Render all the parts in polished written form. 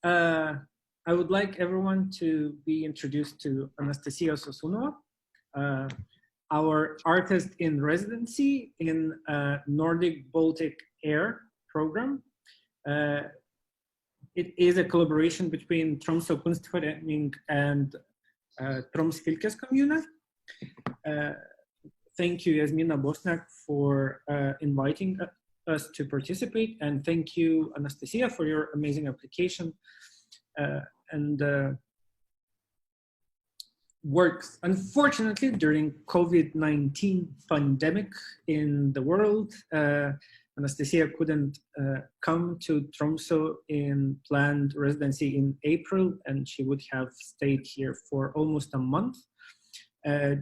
I would like everyone to be introduced to Anastasia Sosunova, our artist in residency in Nordic-Baltic AIR program. It is a collaboration between Tromsø Kunstforening and Troms fylkeskommune. Thank you, Yasmina Bosnak, for inviting us to participate, and thank you, Anastasia, for your amazing application and works. Unfortunately, during COVID-19 pandemic in the world, Anastasia couldn't come to Tromsø in planned residency in April, and she would have stayed here for almost a month,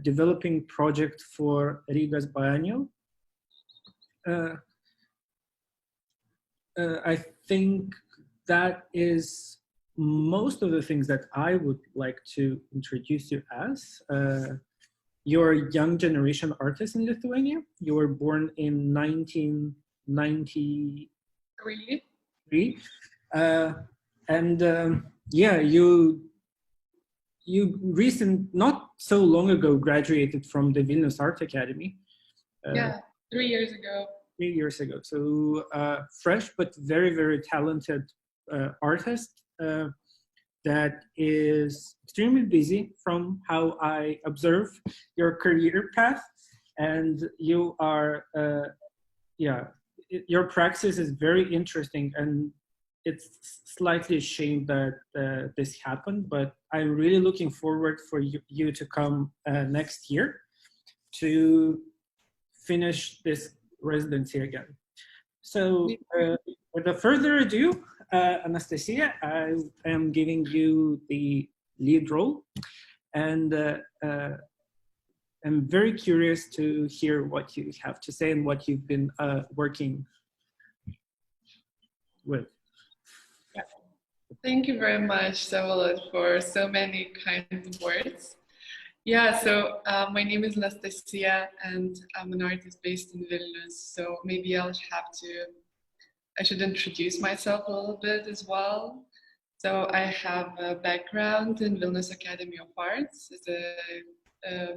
developing project for Riga's biennial. I think that is most of the things that I would like to introduce you as. You're a young generation artist in Lithuania. You were born in 1993. Yeah, you not so long ago graduated from the Vilnius Art Academy. Yeah, 3 years ago. 3 years ago. So fresh but very, very talented artist that is extremely busy from how I observe your career path. And you are, yeah, your praxis is very interesting, and it's slightly a shame that this happened, but I'm really looking forward for you to come next year to finish this residency again. So without further ado, Anastasia, I am giving you the lead role, and I'm very curious to hear what you have to say and what you've been working with. Yeah. Thank you very much, Vsevolod, for so many kind words. Yeah, so my name is Anastasia, and I'm an artist based in Vilnius. So maybe I should introduce myself a little bit as well. So I have a background in Vilnius Academy of Arts as a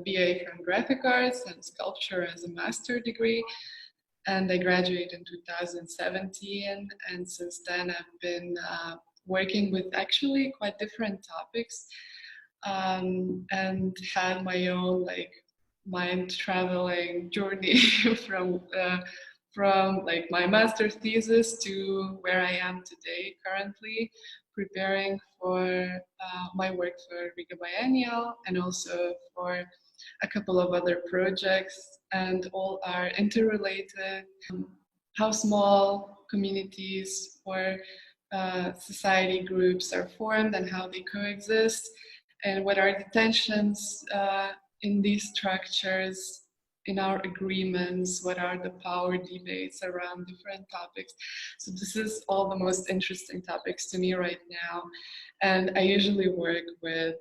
BA from graphic arts and sculpture as a master degree. And I graduated in 2017. And since then I've been working with actually quite different topics. And had my own mind traveling journey from my master's thesis to where I am today, currently preparing for my work for Riga Biennial and also for a couple of other projects, and all are interrelated. How small communities or society groups are formed and how they coexist, and what are the tensions in these structures, in our agreements, what are the power debates around different topics. So this is all the most interesting topics to me right now. And I usually work with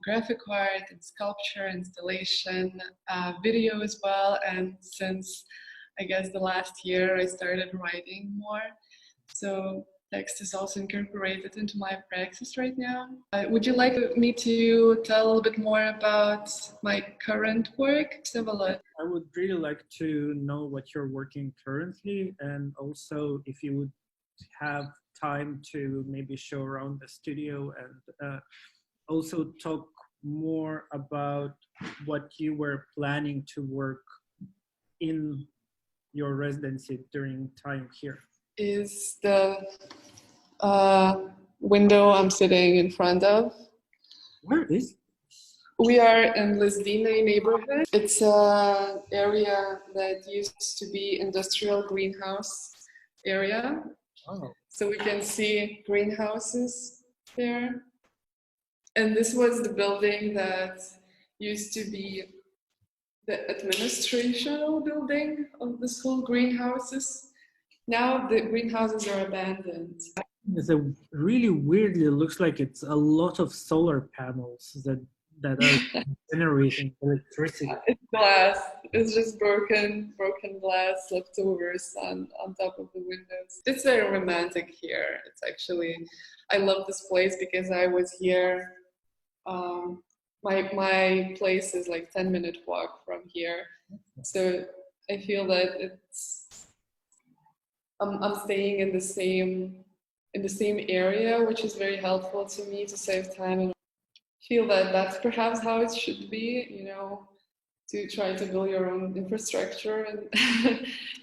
graphic art and sculpture, installation, video as well. And since, I guess, the last year, I started writing more. So text is also incorporated into my practice right now. Would you like me to tell a little bit more about my current work, Vsevolod? I would really like to know what you're working currently, and also if you would have time to maybe show around the studio and also talk more about what you were planning to work in your residency during time here. Is the window I'm sitting in front of. Where is? We are in Lizdine neighborhood. It's an area that used to be industrial greenhouse area. Oh. So we can see greenhouses there. And this was the building that used to be the administrational building of the school greenhouses. Now the greenhouses are abandoned. It's a really weirdly, looks like it's a lot of solar panels that that are generating electricity. It's glass. It's just broken glass leftovers on top of the windows. It's very romantic here. It's actually, I love this place because I was here. My place is like 10-minute walk from here, so I feel that I'm staying in the same area, which is very helpful to me to save time, and feel that that's perhaps how it should be, you know, to try to build your own infrastructure in,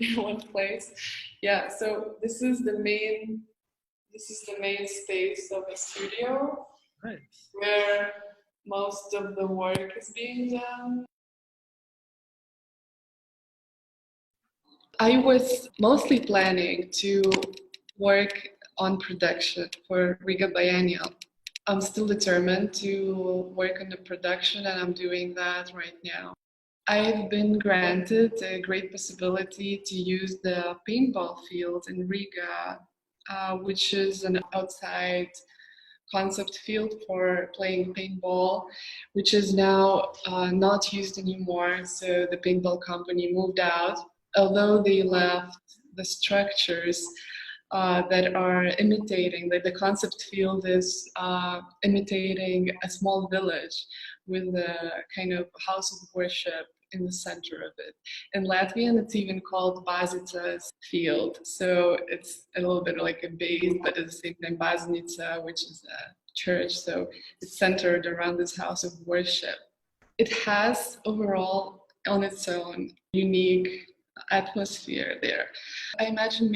in one place. Yeah, so this is the main space of the studio, Nice. where most of the work is being done. I was mostly planning to work on production for Riga Biennial. I'm still determined to work on the production, and I'm doing that right now. I've been granted a great possibility to use the paintball field in Riga, which is an outside concept field for playing paintball, which is now not used anymore. So the paintball company moved out, although they left the structures that are imitating, like the concept field is imitating a small village with a kind of house of worship in the center of it. In Latvian, it's even called Bazica's field. So it's a little bit like a base, but at the same time, Baznica, which is a church. So it's centered around this house of worship. It has overall on its own unique atmosphere there. I imagine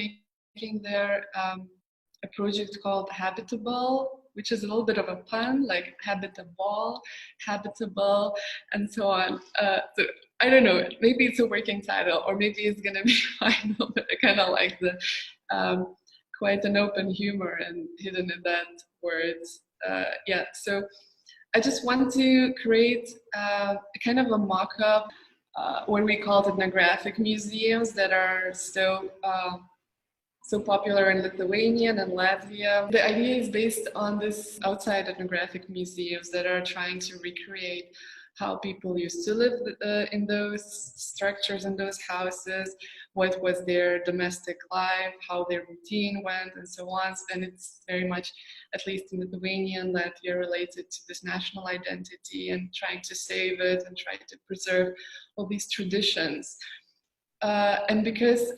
making there a project called Habitable, which is a little bit of a pun, like habitable, habitable, and so on. So I don't know, maybe it's a working title, or maybe it's gonna be final, but I kind of like the quite an open humor and hidden in that words. Yeah, so I just want to create kind of a mock-up, what we call ethnographic museums that are so popular in Lithuania and Latvia. The idea is based on this outside ethnographic museums that are trying to recreate how people used to live in those structures, in those houses, what was their domestic life, how their routine went, and so on. And it's very much, at least in Lithuania and Latvia, related to this national identity and trying to save it and trying to preserve all these traditions. And because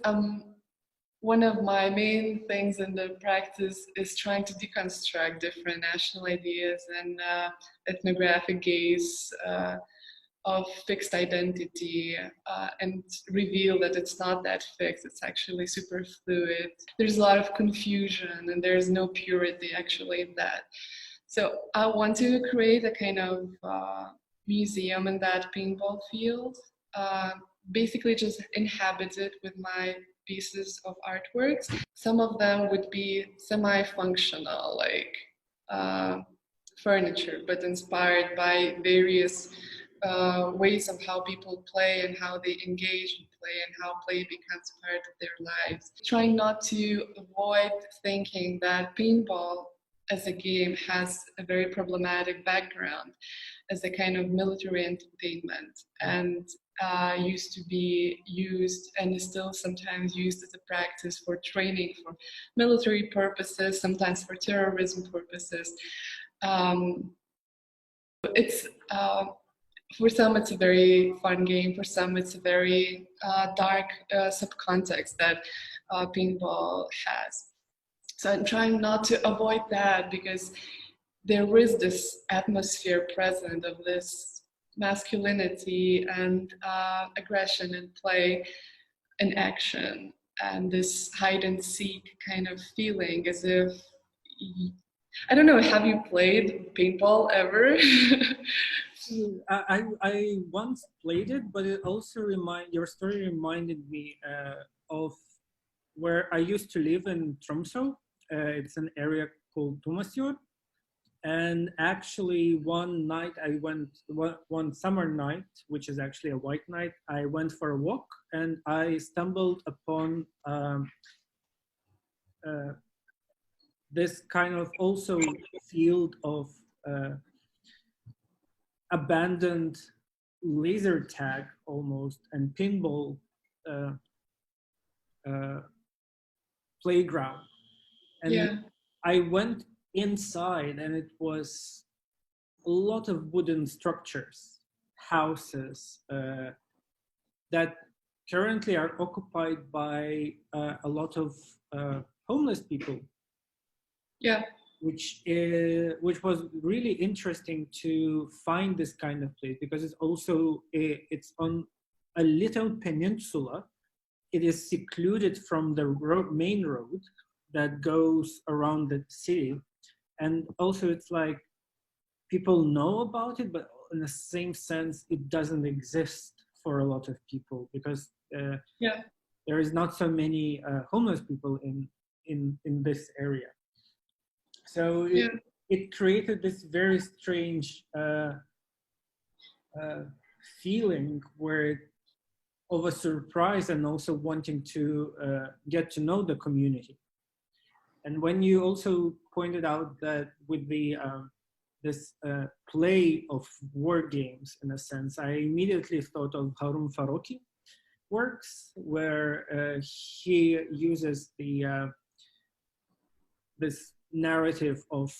one of my main things in the practice is trying to deconstruct different national ideas and ethnographic gaze of fixed identity and reveal that it's not that fixed, it's actually super fluid. There's a lot of confusion and there's no purity actually in that. So I want to create a kind of museum in that paintball field, basically just inhabited with my pieces of artworks. Some of them would be semi-functional, like furniture, but inspired by various ways of how people play and how they engage in play and how play becomes part of their lives. Trying not to avoid thinking that paintball as a game has a very problematic background as a kind of military entertainment, and used to be used and is still sometimes used as a practice for training for military purposes, sometimes for terrorism purposes. It's for some it's a very fun game, for some it's a very dark subcontext that paintball has. So I'm trying not to avoid that because there is this atmosphere present of this masculinity and aggression and play and action, and this hide and seek kind of feeling, as if, I don't know, have you played paintball ever? I once played it, but it also your story reminded me of where I used to live in Tromsø. It's an area called Tumasjord. And actually one night I went, one summer night, which is actually a white night, I went for a walk and I stumbled upon this kind of also field of abandoned laser tag almost and pinball playground. And Yeah. I went inside, and it was a lot of wooden structures, houses that currently are occupied by a lot of homeless people. Yeah. Which was really interesting to find this kind of place, because it's also it's on a little peninsula. It is secluded from the main road that goes around the city, and also it's like people know about it, but in the same sense it doesn't exist for a lot of people, because Yeah. there is not so many homeless people in this area. So it created this very strange feeling of a surprise, and also wanting to get to know the community. And when you also pointed out that with the this play of war games, in a sense, I immediately thought of Harun Farokhi works, where he uses the this narrative of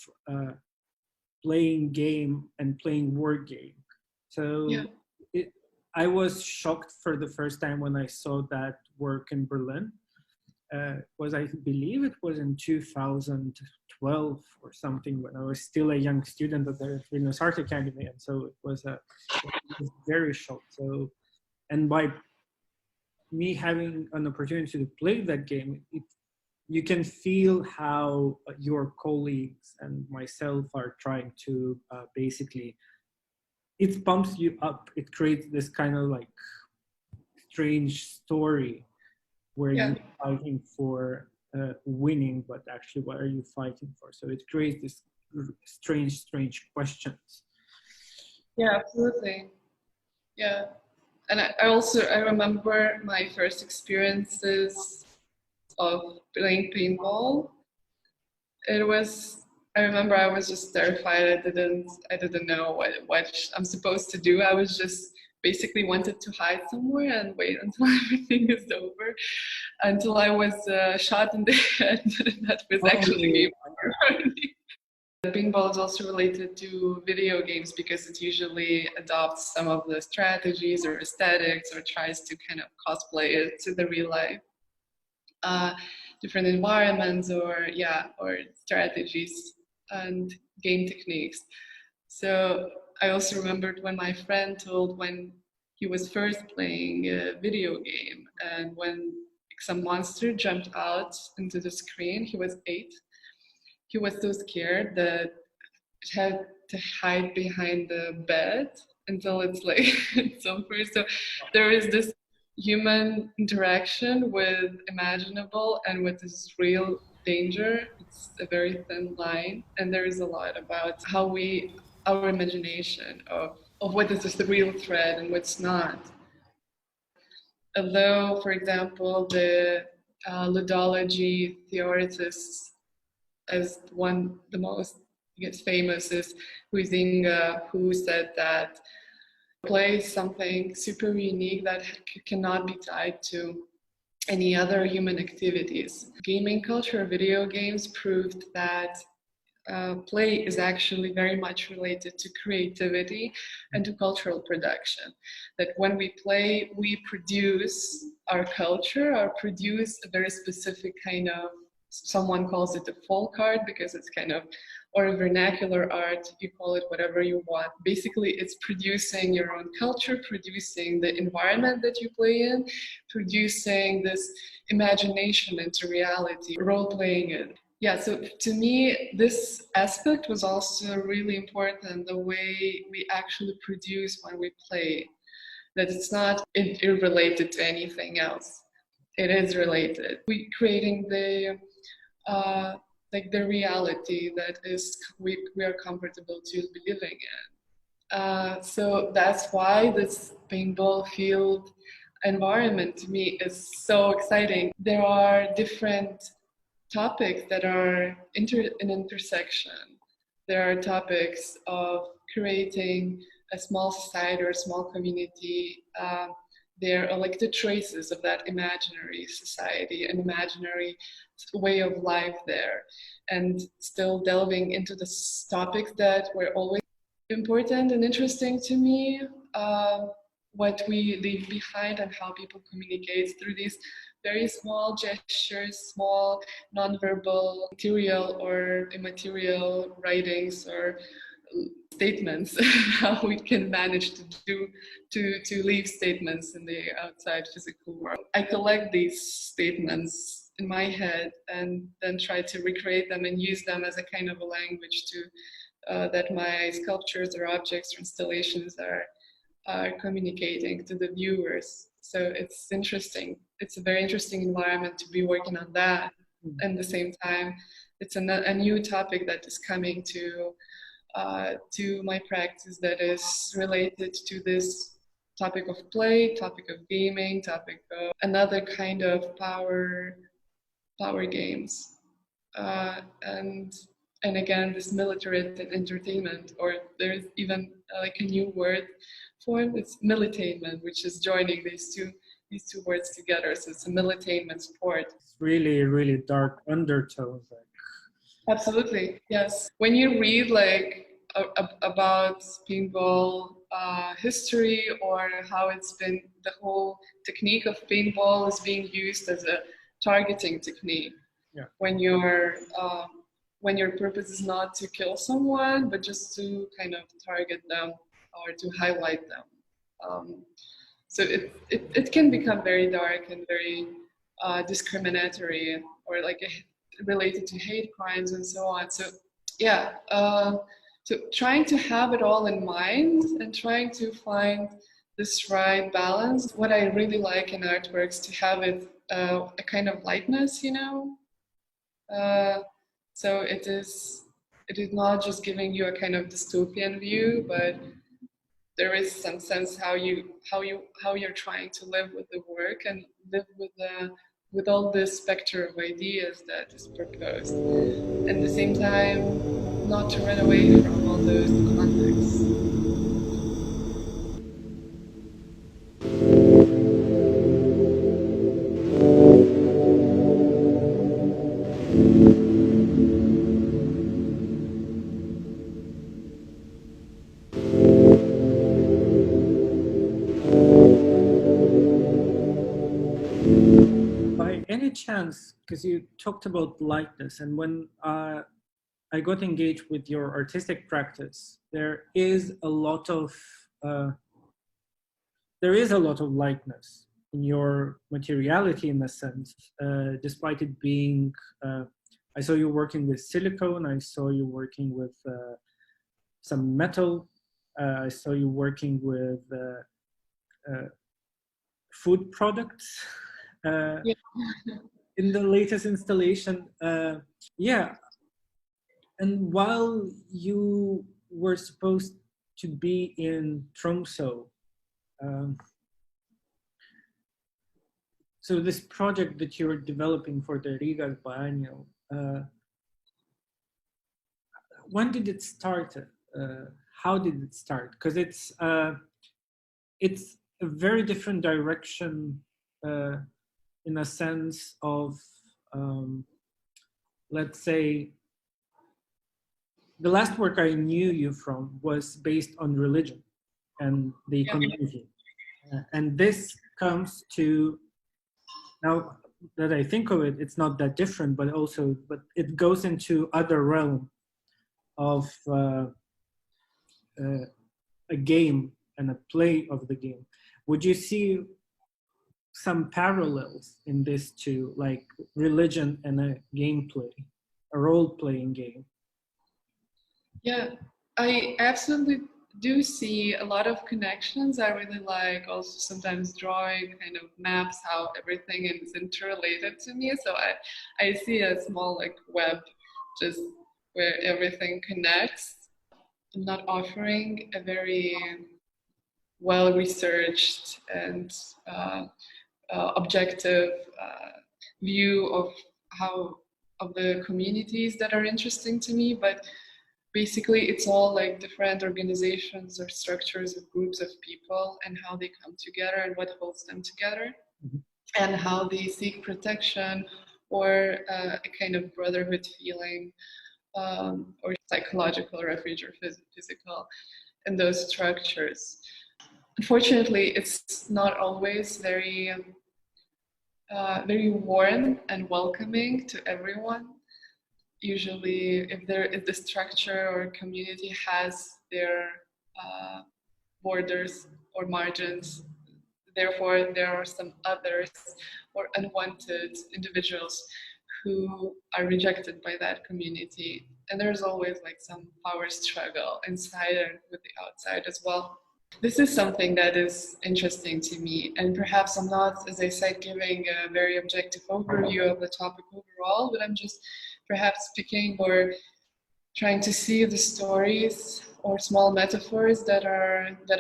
playing game and playing war game. So I was shocked for the first time when I saw that work in Berlin. I believe it was in 2012 or something, when I was still a young student at the Vilnius Art Academy, and so it was very shocked. So, and by me having an opportunity to play that game, you can feel how your colleagues and myself are trying to basically, it pumps you up. It creates this kind of like strange story where you're fighting for winning, but actually what are you fighting for? So it creates this strange questions. Yeah, absolutely. Yeah. And I remember my first experiences of playing paintball. I remember I was just terrified. I didn't know what I'm supposed to do. I was just basically wanted to hide somewhere and wait until everything is over, until I was shot in the head. That was actually game over. Paintball is also related to video games, because it usually adopts some of the strategies or aesthetics, or tries to kind of cosplay it to the real life. Different environments or strategies and game techniques. So I also remembered when my friend told when he was first playing a video game, and when some monster jumped out into the screen, he was 8. He was so scared that he had to hide behind the bed until it's like it's over. So there is this human interaction with imaginable and with this real danger. It's a very thin line, and there is a lot about how our imagination of what is the real threat and what's not. Although, for example, the ludology theorists, as the most famous is Huizinga, who said that play is something super unique that cannot be tied to any other human activities. Gaming culture, video games, proved that play is actually very much related to creativity and to cultural production. That when we play, we produce our culture, or produce a very specific kind of, someone calls it a folk art because it's kind of, or a vernacular art, you call it whatever you want. Basically, it's producing your own culture, producing the environment that you play in, producing this imagination into reality, role-playing it. Yeah, so to me, this aspect was also really important, the way we actually produce when we play, that it's not irrelated to anything else. It is related. We creating the the reality that is we are comfortable to be living in. So that's why this paintball field environment to me is so exciting. There are different topics that are in intersection. There are topics of creating a small society or a small community, there are like the traces of that imaginary society, an imaginary way of life there, and still delving into the topics that were always important and interesting to me, what we leave behind and how people communicate through these very small gestures, small nonverbal material or immaterial writings or statements, how we can manage to leave statements in the outside physical world. I collect these statements in my head and then try to recreate them and use them as a kind of a language to that my sculptures or objects or installations are communicating to the viewers. So it's interesting. It's a very interesting environment to be working on that. And at the same time, it's a new topic that is coming to my practice that is related to this topic of play, topic of gaming, topic of another kind of power games. And again, this military entertainment, or there's even like a new word for it, it's militainment, which is joining these two words together. So it's a militainment sport. It's really, really dark undertones. Absolutely, yes. When you read like about paintball history, or how it's been, the whole technique of paintball is being used as a targeting technique. Yeah. When your purpose is not to kill someone, but just to kind of target them or to highlight them. So it can become very dark and very discriminatory, or like related to hate crimes and so on. So yeah, so trying to have it all in mind and trying to find this right balance. What I really like in artworks, to have it a kind of lightness, you know. So it is not just giving you a kind of dystopian view, but there is some sense how you're trying to live with the work and live with all this spectrum of ideas that is proposed. At the same time, not to run away from all those contexts. Any chance, because you talked about lightness, and when I got engaged with your artistic practice, there is a lot of lightness in your materiality, in a sense, despite it being. I saw you working with silicone. I saw you working with some metal. I saw you working with food products. Yeah. In the latest installation, yeah. And while you were supposed to be in Tromsø, so this project that you're developing for the Riga Biennial, when did it start? How did it start? Because it's a very different direction. In a sense of, let's say, the last work I knew you from was based on religion and the community. And this comes to, now that I think of it, it's not that different, but it goes into other realm of a game and a play of the game. Would you see some parallels in this to, like, religion and a gameplay, a role-playing game? Yeah, I absolutely do see a lot of connections. I really like also sometimes drawing kind of maps, how everything is interrelated to me. So I see a small like web, just where everything connects. I'm not offering a very well-researched and objective view of the communities that are interesting to me, but basically it's all like different organizations or structures of groups of people and how they come together and what holds them together, and how they seek protection or a kind of brotherhood feeling, or psychological refuge or physical in those structures. Unfortunately, it's not always very warm and welcoming to everyone. Usually, if the structure or community has their borders or margins, therefore there are some others or unwanted individuals who are rejected by that community, and there's always like some power struggle inside and with the outside as well. This is something that is interesting to me, and perhaps I'm not, as I said, giving a very objective overview of the topic overall, but I'm just perhaps picking or trying to see the stories or small metaphors that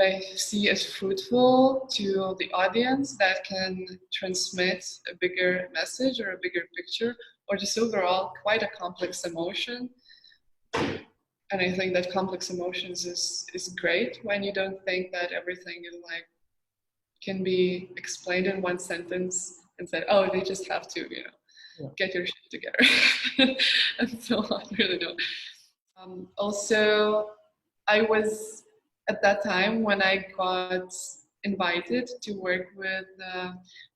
I see as fruitful to the audience, that can transmit a bigger message or a bigger picture, or just overall quite a complex emotion. And I think that complex emotions is great when you don't think that everything is like can be explained in one sentence and said, oh, they just have to, get your shit together and so on. Really don't. Also, I was at that time when I got invited to work with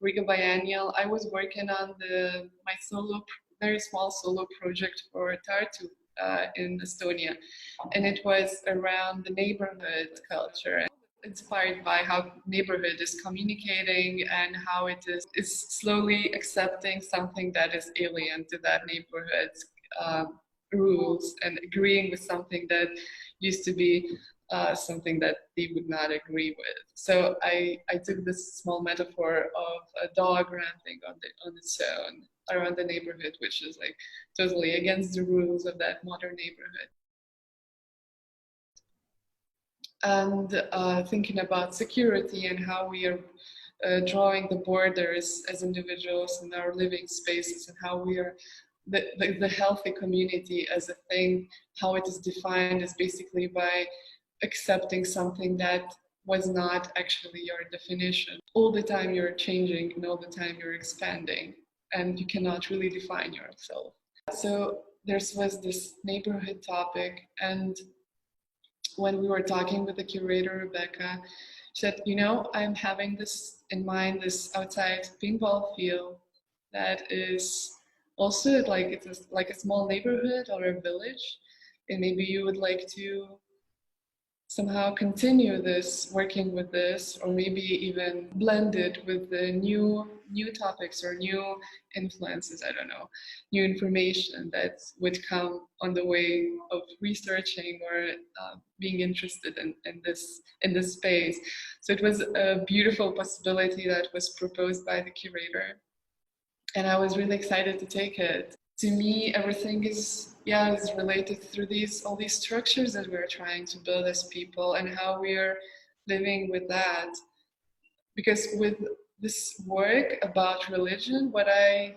Riga Biennial, I was working on my very small solo project for Tartu in Estonia, and it was around the neighborhood culture, inspired by how neighborhood is communicating and how it is slowly accepting something that is alien to that neighborhood's rules and agreeing with something that used to be something that they would not agree with. So I took this small metaphor of a dog ranting on its own around the neighborhood, which is like totally against the rules of that modern neighborhood. And thinking about security and how we are drawing the borders as individuals in our living spaces, and how we are the healthy community as a thing, how it is defined is basically by accepting something that was not actually your definition. All the time you're changing and all the time you're expanding, and you cannot really define yourself. So there was this neighborhood topic, and when we were talking with the curator, Rebecca, she said, I'm having this in mind, this outside paintball field that is also it's like a small neighborhood or a village, and maybe you would like to somehow continue this, working with this, or maybe even blend it with the new topics or new influences, I don't know, new information that would come on the way of researching or being interested in this space. So it was a beautiful possibility that was proposed by the curator, and I was really excited to take it. To me, everything is related through all these structures that we're trying to build as people, and how we're living with that. Because with this work about religion, what I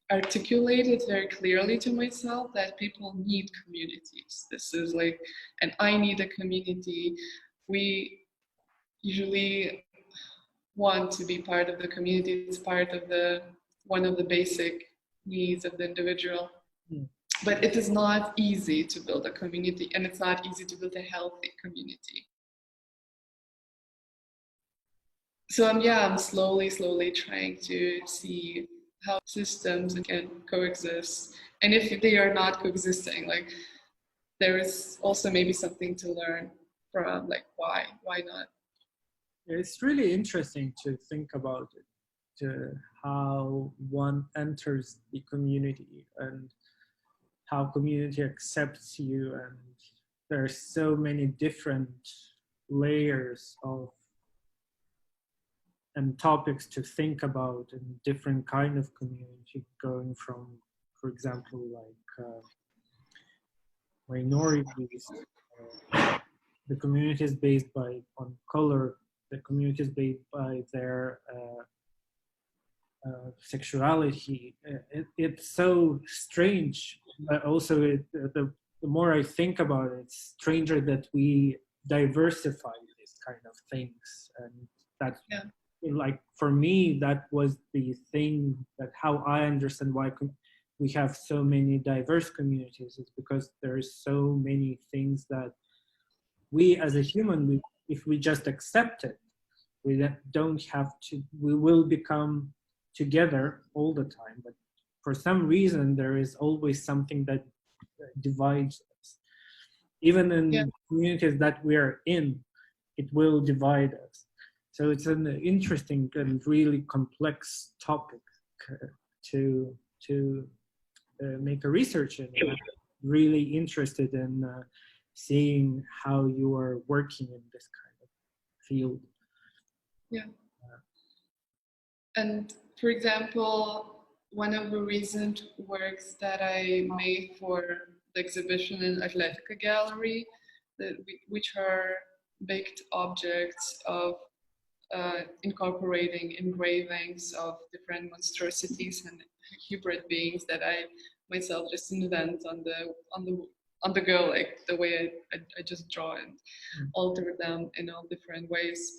articulated very clearly to myself, that people need communities. This is like, and I need a community. We usually want to be part of the community. It's part of one of the basic needs of the individual. But it is not easy to build a community, and it's not easy to build a healthy community. So I'm slowly trying to see how systems can coexist, and if they are not coexisting, like there is also maybe something to learn from, like why not. It's really interesting to think about it, to how one enters the community and how community accepts you, and there are so many different layers of and topics to think about in different kind of community, going from, for example, like minorities, the community is based on color, the community is based by their sexuality. It's so strange, but also the more I think about it, it's stranger that we diversify these kind of things. And that's like, for me, that was the thing that how I understand why we have so many diverse communities, is because there's so many things that we as a human, if we just accept it, we don't have to, we will become together all the time. But for some reason, there is always something that divides us. Even in communities that we are in, it will divide us. So it's an interesting and really complex topic to make a research in. I'm really interested in seeing how you are working in this kind of field. Yeah. And for example, one of the recent works that I made for the exhibition in Atletica Gallery, which are baked objects of incorporating engravings of different monstrosities and hybrid beings that I myself just invent on the go, like the way I just draw and alter them in all different ways.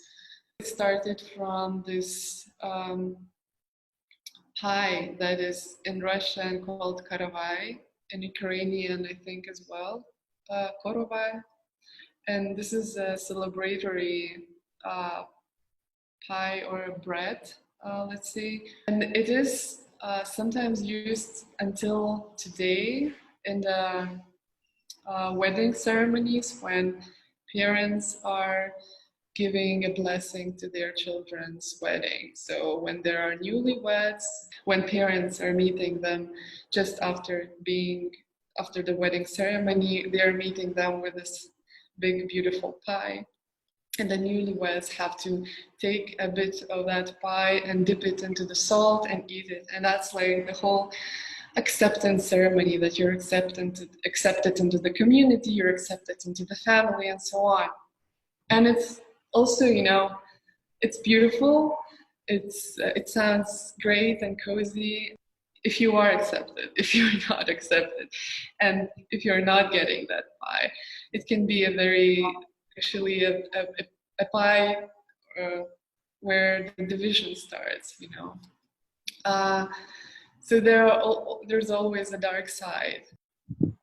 It started from this pie that is in Russian called karavai, in Ukrainian I think as well, korovai. And this is a celebratory pie or a bread, let's say. And it is sometimes used until today in the wedding ceremonies when parents are giving a blessing to their children's wedding. So when there are newlyweds, when parents are meeting them just after the wedding ceremony, they're meeting them with this big, beautiful pie. And the newlyweds have to take a bit of that pie and dip it into the salt and eat it. And that's like the whole acceptance ceremony, that you're accepted into the community, you're accepted into the family, and so on. And it's also, you know, it's beautiful. It sounds great and cozy if you are accepted. If you're not accepted, and if you're not getting that pie, it can be a very actually a pie where the division starts. You know, so there's always a dark side.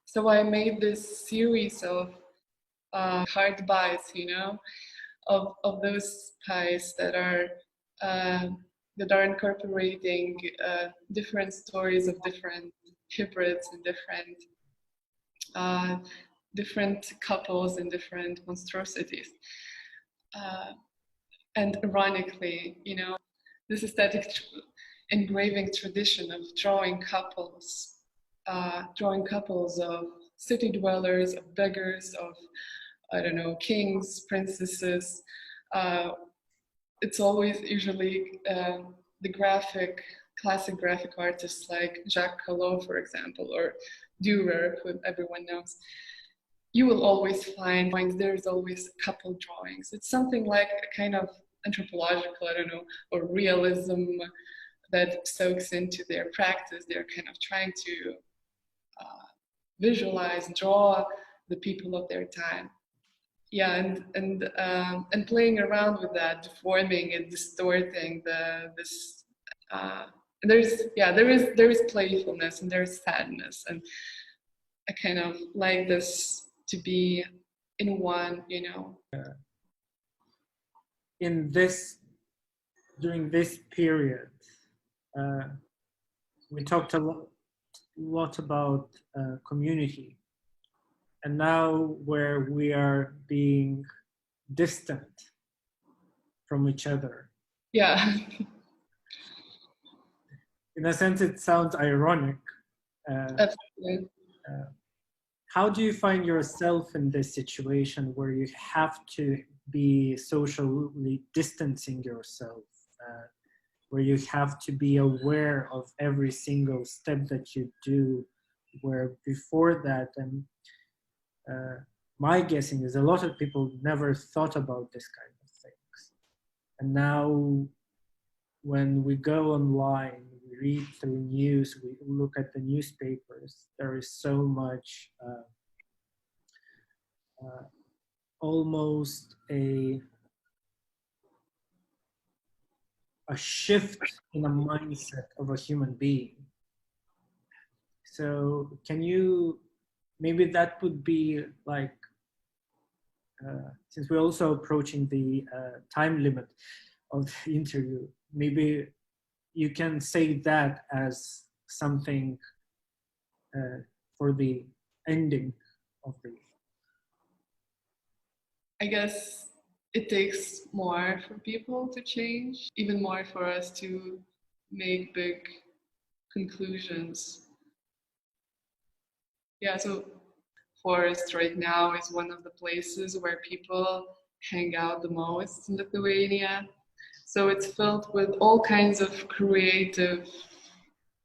So I made this series of hard bites, you know, of those pies that are incorporating different stories of different hybrids and different couples and different monstrosities. And ironically, you know, this aesthetic engraving tradition of drawing couples of city dwellers, of beggars, of, I don't know, kings, princesses. It's always usually the classic graphic artists like Jacques Collot, for example, or Dürer, who everyone knows. You will always find there's always couple drawings. It's something like a kind of anthropological, I don't know, or realism that soaks into their practice. They're kind of trying to visualize, draw the people of their time. Yeah, and playing around with that, deforming and distorting there is playfulness and there's sadness, and I kind of like this to be in one, you know. During this period, we talked a lot about community, and now where we are being distant from each other. Yeah. In a sense, it sounds ironic. Absolutely. How do you find yourself in this situation where you have to be socially distancing yourself, where you have to be aware of every single step that you do, where before that, and my guessing is a lot of people never thought about this kind of things. And now when we go online, we read through news, we look at the newspapers, there is so much almost a shift in a mindset of a human being. So can you, maybe that would be like, since we're also approaching the time limit of the interview, maybe you can say that as something for the ending of the... I guess it takes more for people to change, even more for us to make big conclusions. Yeah, so forest right now is one of the places where people hang out the most in Lithuania. So it's filled with all kinds of creative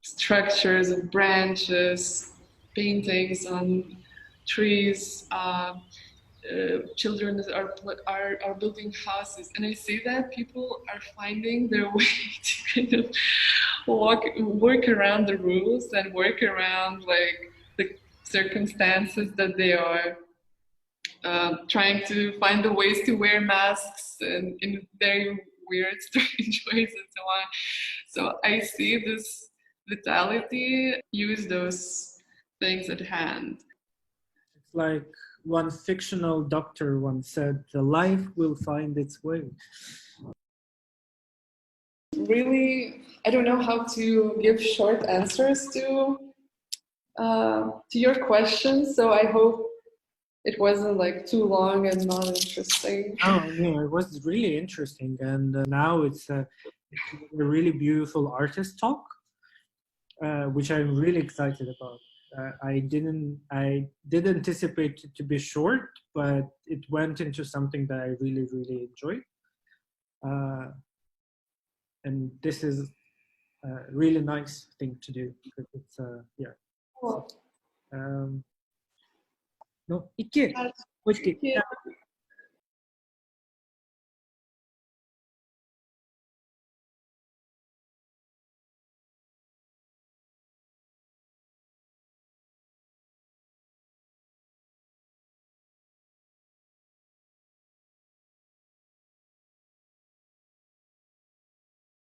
structures of branches, paintings on trees. Children are building houses, and I see that people are finding their way to kind of work around the rules and work around like the circumstances that they are trying to find the ways to wear masks and in very weird, strange ways and so on. So I see this vitality, use those things at hand. It's like one fictional doctor once said, "The life will find its way." Really, I don't know how to give short answers to your questions, so I hope it wasn't like too long and not interesting. Oh, yeah, it was really interesting, and now it's a really beautiful artist talk, which I'm really excited about. I did anticipate it to be short, but it went into something that I really, really enjoyed. And this is a really nice thing to do, because it's, yeah. Cool. No, ikke. Thank you.